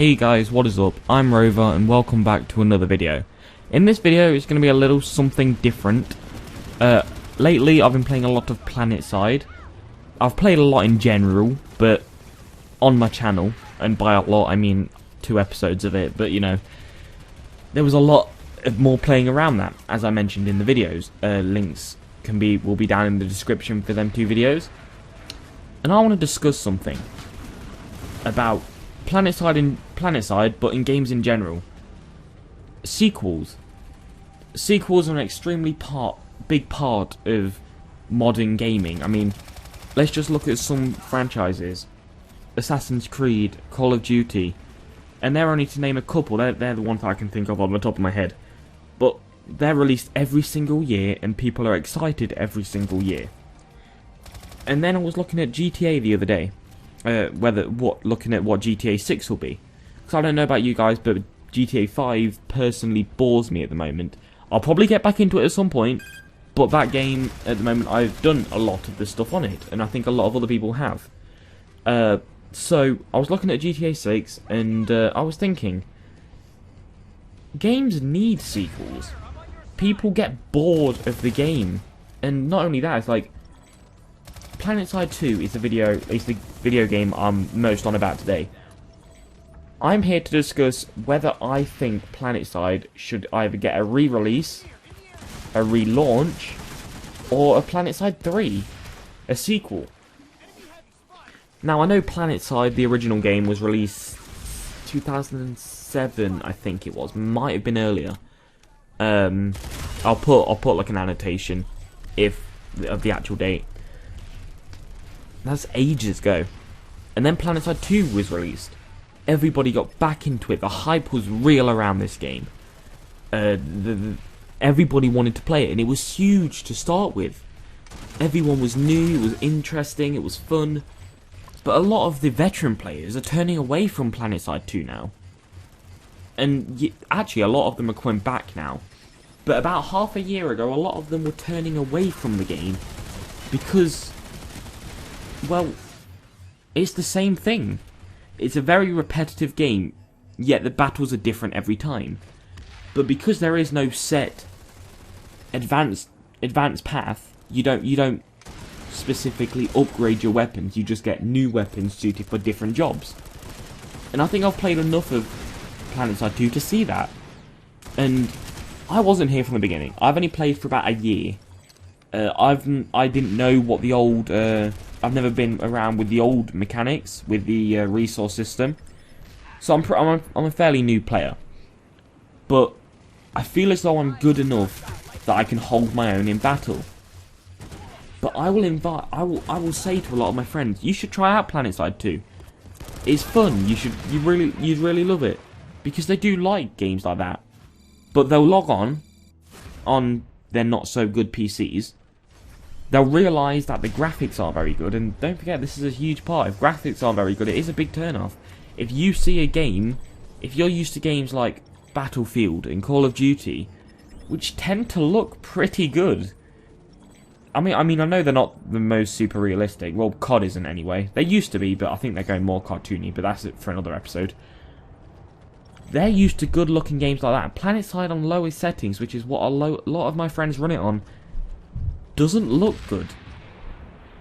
Hey guys, what is up? I'm Rover and welcome back to another video. In this video it's going to be a little something different. Lately I've been playing a lot of Planetside. I've played a lot in general, but on my channel, and by a lot I mean 2 episodes of it, but you know, there was a lot more playing around that, as I mentioned in the videos. Links will be down in the description for them 2 videos. And I want to discuss something about Planetside, but in games in general. Sequels. Sequels are an extremely big part of modern gaming. I mean, let's just look at some franchises. Assassin's Creed, Call of Duty, and they're only to name a couple. They're the ones that I can think of on the top of my head. But they're released every single year, and people are excited every single year. And then I was looking at GTA the other day. Looking at what GTA 6 will be. Because I don't know about you guys, but GTA 5 personally bores me at the moment. I'll probably get back into it at some point, but that game, at the moment, I've done a lot of the stuff on it, and I think a lot of other people have. So, I was looking at GTA 6, and I was thinking, games need sequels. People get bored of the game, and not only that, it's like, Planetside 2 is the video game I'm most on about today. I'm here to discuss whether I think Planetside should either get a re-release, a relaunch, or a Planetside 3, a sequel. Now I know Planetside, the original game, was released 2007, I think it was. Might have been earlier. I'll put like an annotation of the actual date. That's ages ago. And then Planetside 2 was released. Everybody got back into it. The hype was real around this game. Everybody wanted to play it, and it was huge to start with. Everyone was new, it was interesting, it was fun. But a lot of the veteran players are turning away from Planetside 2 now. And actually, a lot of them are coming back now. But about half a year ago, a lot of them were turning away from the game because, well, it's the same thing. It's a very repetitive game, yet the battles are different every time. But because there is no set advanced path, you don't specifically upgrade your weapons. You just get new weapons suited for different jobs. And I think I've played enough of Planetside 2 to see that. And I wasn't here from the beginning. I've only played for about a year. I didn't know what the old. I've never been around with the old mechanics with the resource system, so I'm a fairly new player. But I feel as though I'm good enough that I can hold my own in battle. But I will say to a lot of my friends, you should try out Planetside 2. It's fun. You'd really love it, because they do like games like that. But they'll log on their not so good PCs. They'll realise that the graphics aren't very good, and don't forget, this is a huge part. If graphics aren't very good, it is a big turn-off. If you see a game, if you're used to games like Battlefield and Call of Duty, which tend to look pretty good. I mean, I know they're not the most super realistic. Well, COD isn't anyway. They used to be, but I think they're going more cartoony, but that's it for another episode. They're used to good-looking games like that. Planetside on lowest settings, which is what a lot of my friends run it on, doesn't look good.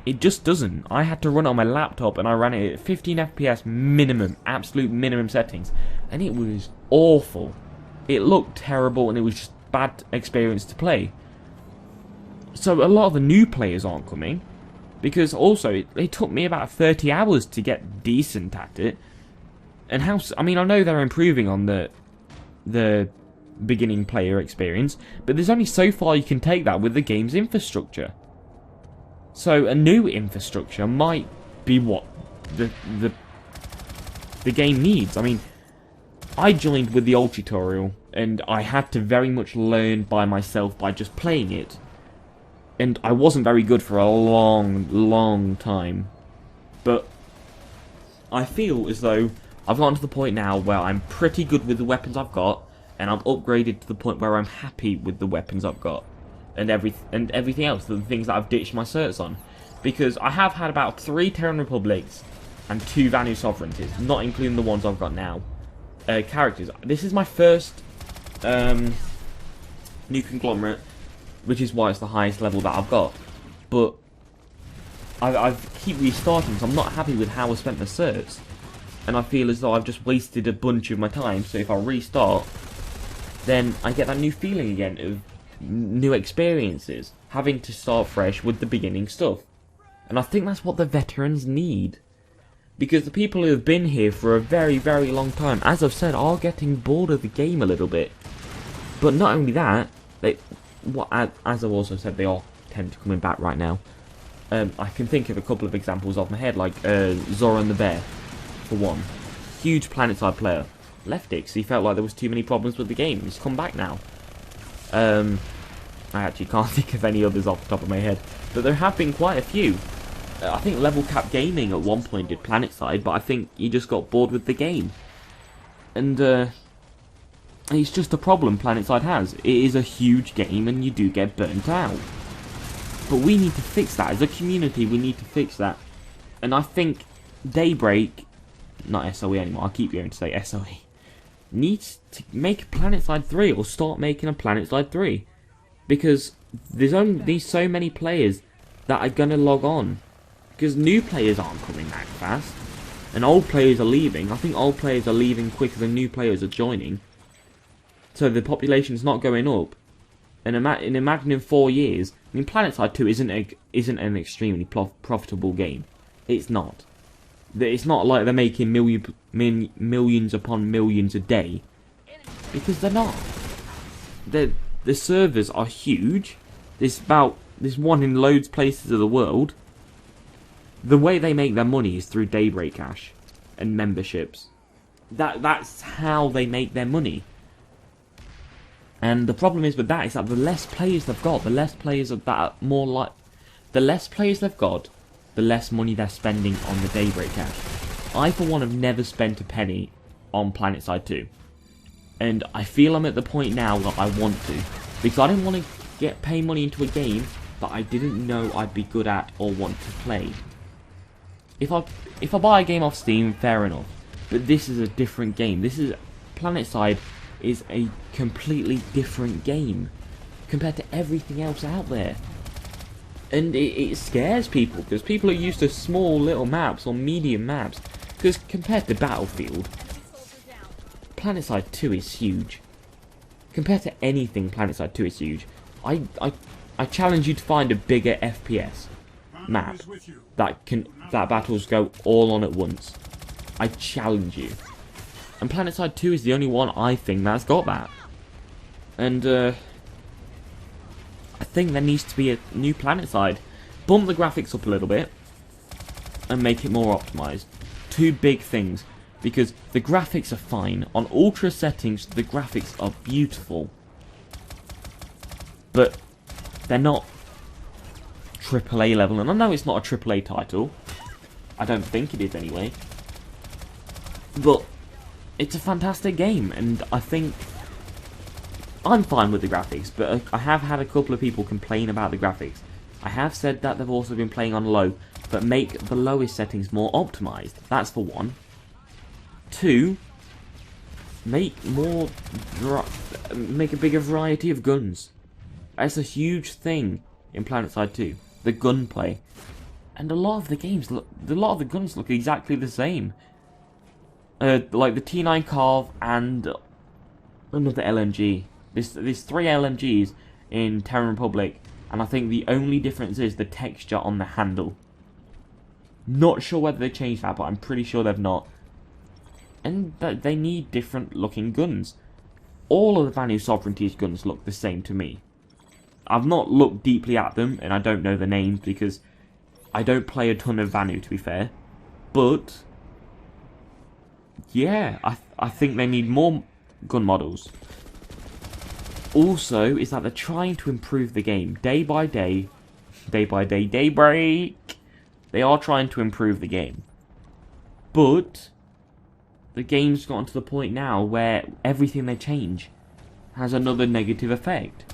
It just doesn't. I had to run it on my laptop, and I ran it at 15 FPS minimum, absolute minimum settings, and it was awful. It looked terrible, and it was just bad experience to play. So a lot of the new players aren't coming, because also it took me about 30 hours to get decent at it. And I mean, I know they're improving on the beginning player experience, but there's only so far you can take that with the game's infrastructure. So a new infrastructure might be what the game needs. I mean, I joined with the old tutorial, and I had to very much learn by myself by just playing it. And I wasn't very good for a long time. But I feel as though I've gotten to the point now where I'm pretty good with the weapons I've got, and I'm upgraded to the point where I'm happy with the weapons I've got, and everything else, the things that I've ditched my certs on. Because I have had about 3 Terran Republics and 2 Vanu Sovereignties, not including the ones I've got now. characters. This is my first new conglomerate, which is why it's the highest level that I've got. But I keep restarting, so I'm not happy with how I spent the certs. And I feel as though I've just wasted a bunch of my time, so if I restart, then I get that new feeling again of new experiences, having to start fresh with the beginning stuff. And I think that's what the veterans need. Because the people who have been here for a very, very long time, as I've said, are getting bored of the game a little bit. But not only that, as I've also said, they all tend to coming back right now. I can think of a couple of examples off my head, like Zoran the Bear, for one. Huge Planetside player. Left it because he felt like there was too many problems with the game. He's come back now. I actually can't think of any others off the top of my head. But there have been quite a few. I think Level Cap Gaming at one point did Planetside, but I think he just got bored with the game. And it's just a problem Planetside has. It is a huge game and you do get burnt out. But we need to fix that. As a community, we need to fix that. And I think Daybreak, not SOE anymore, I keep hearing to say SOE, needs to make Planetside 3 or start making a Planetside 3. Because there's only so many players that are going to log on. Because new players aren't coming that fast. And old players are leaving. I think old players are leaving quicker than new players are joining. So the population's not going up. And imagine in 4 years, I mean, Planetside 2 isn't an extremely profitable game. It's not. It's not like they're making millions upon millions a day. Because they're not. The servers are huge. There's one in loads of places of the world. The way they make their money is through Daybreak Cash and memberships. That's how they make their money. And the problem is with that is that the less players they've got, the less players they've got, the less money they're spending on the Daybreak Cash. I, for one, have never spent a penny on Planetside 2. And I feel I'm at the point now that I want to. Because I didn't want to pay money into a game that I didn't know I'd be good at or want to play. If I buy a game off Steam, fair enough. But this is a different game. Planetside is a completely different game compared to everything else out there. And it scares people, because people are used to small little maps or medium maps. Because compared to Battlefield, Planetside 2 is huge. Compared to anything, Planetside 2 is huge. I challenge you to find a bigger FPS map that battles go all on at once. I challenge you. And Planetside 2 is the only one I think that's got that. And I think there needs to be a new Planetside. Bump the graphics up a little bit and make it more optimized. Two big things. Because the graphics are fine. On ultra settings, the graphics are beautiful. But they're not AAA level. And I know it's not a AAA title. I don't think it is anyway. But it's a fantastic game. And I think I'm fine with the graphics. But I have had a couple of people complain about the graphics. I have said that they've also been playing on low. But make the lowest settings more optimized. That's for one. 2, make a bigger variety of guns. That's a huge thing in Planetside 2. The gunplay, and a lot of the guns look exactly the same. Like the T9 Carve and another LMG. There's 3 LMGs in Terran Republic, and I think the only difference is the texture on the handle. Not sure whether they changed that, but I'm pretty sure they've not. And that they need different looking guns. All of the Vanu Sovereignty's guns look the same to me. I've not looked deeply at them, and I don't know the names because I don't play a ton of Vanu, to be fair. But yeah, I think they need more gun models. Also, is that they're trying to improve the game day by day, daybreak. They are trying to improve the game, but the game's gotten to the point now where everything they change has another negative effect.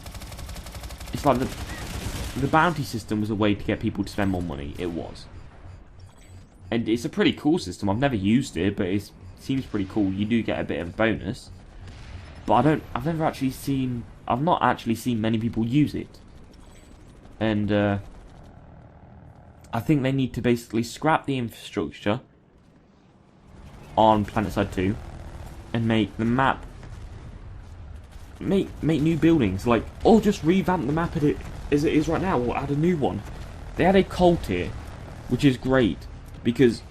It's like the bounty system was a way to get people to spend more money. It was. And it's a pretty cool system. I've never used it, but it's seems pretty cool. You do get a bit of a bonus, but I've not actually seen many people use it. And I think they need to basically scrap the infrastructure on Planetside 2 and make the map, make new buildings, like, or just revamp the map as it is right now, or add a new one. They had a coal tier, which is great because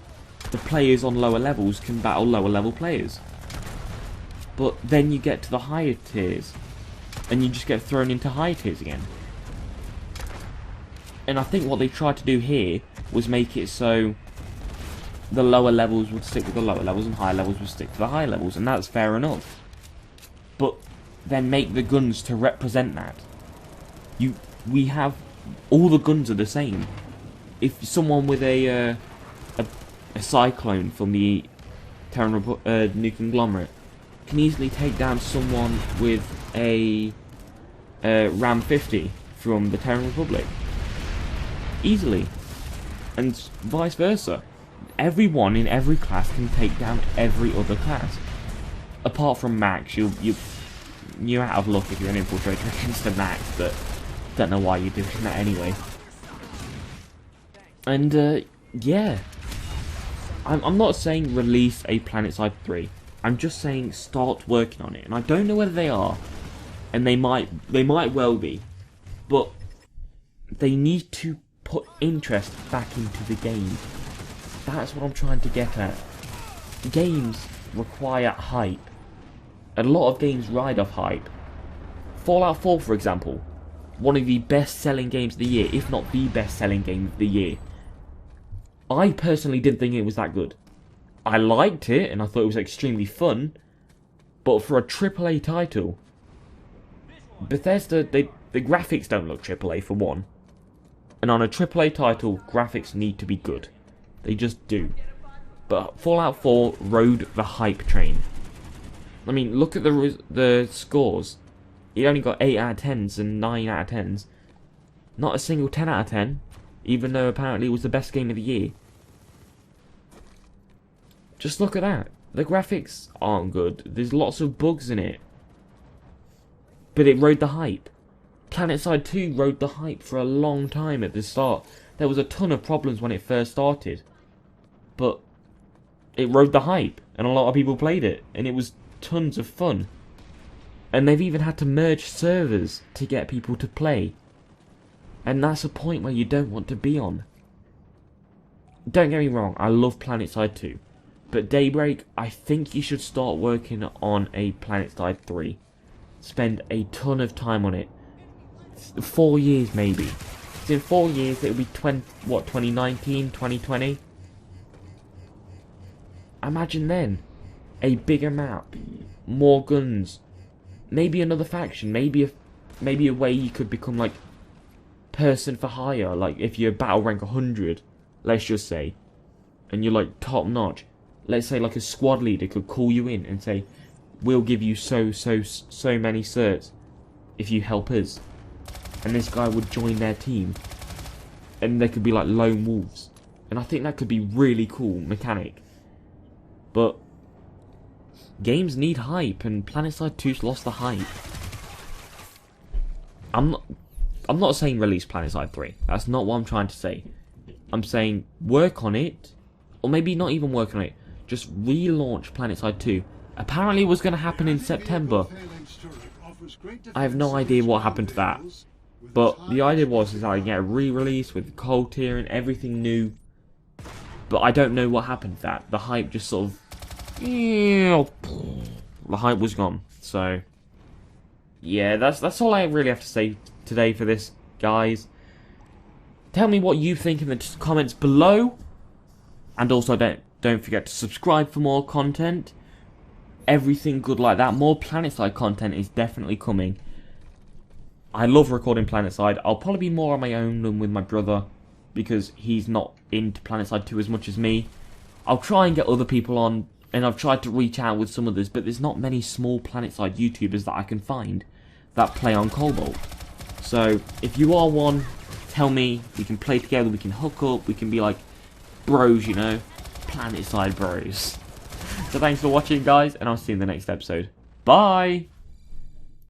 the players on lower levels can battle lower level players. But then you get to the higher tiers and you just get thrown into higher tiers again. And I think what they tried to do here was make it so the lower levels would stick with the lower levels and higher levels would stick to the higher levels, and that's fair enough. But then make the guns to represent that. We have all the guns are the same. If someone with a cyclone from the New Conglomerate can easily take down someone with a Ram 50 from the Terran Republic. Easily. And vice versa. Everyone in every class can take down every other class. Apart from Max, you're out of luck if you're an infiltrator against the Max, but don't know why you're doing that anyway. And yeah. I'm not saying release a Planetside 3. I'm just saying start working on it. And I don't know whether they are. And they might well be. But they need to put interest back into the game. That's what I'm trying to get at. Games require hype. A lot of games ride off hype. Fallout 4, for example. One of the best-selling games of the year, if not the best-selling game of the year. I personally didn't think it was that good. I liked it, and I thought it was extremely fun. But for a AAA title, Bethesda, the graphics don't look AAA for one. And on a AAA title, graphics need to be good. They just do. But Fallout 4 rode the hype train. I mean, look at the scores. It only got 8 out of 10s and 9 out of 10s. Not a single 10 out of 10. Even though apparently it was the best game of the year. Just look at that. The graphics aren't good. There's lots of bugs in it. But it rode the hype. Planetside 2 rode the hype for a long time at the start. There was a ton of problems when it first started. But it rode the hype. And a lot of people played it. And it was tons of fun. And they've even had to merge servers to get people to play. And that's a point where you don't want to be on. Don't get me wrong, I love Planetside 2. But Daybreak, I think you should start working on a Planetside 3. Spend a ton of time on it. 4 years maybe. So in 4 years it'll be 2019, 2020? Imagine then. A bigger map. More guns. Maybe another faction. Maybe a way you could become like person for hire, like if you're battle rank 100, let's just say, and you're like top notch, let's say like a squad leader could call you in and say, we'll give you so many certs if you help us, and this guy would join their team, and they could be like lone wolves, and I think that could be really cool mechanic. But games need hype, and Planetside 2's lost the hype. I'm not saying release Planetside 3. That's not what I'm trying to say. I'm saying work on it. Or maybe not even work on it. Just relaunch Planetside 2. Apparently it was going to happen in September. I have no idea what happened to that. But the idea was that I get a re-release with cold tier and everything new. But I don't know what happened to that. The hype just sort of... The hype was gone. So... yeah, that's all I really have to say today for this, guys. Tell me what you think in the comments below, and also don't forget to subscribe for more content. Everything good like that. More Planetside content is definitely coming. I love recording Planetside. I'll probably be more on my own than with my brother, because he's not into Planetside 2 as much as me. I'll try and get other people on, and I've tried to reach out with some others, but there's not many small Planetside YouTubers that I can find that play on Cobalt. So, if you are one, tell me, we can play together, we can hook up, we can be like bros, you know? Planetside bros. So thanks for watching, guys, and I'll see you in the next episode. Bye!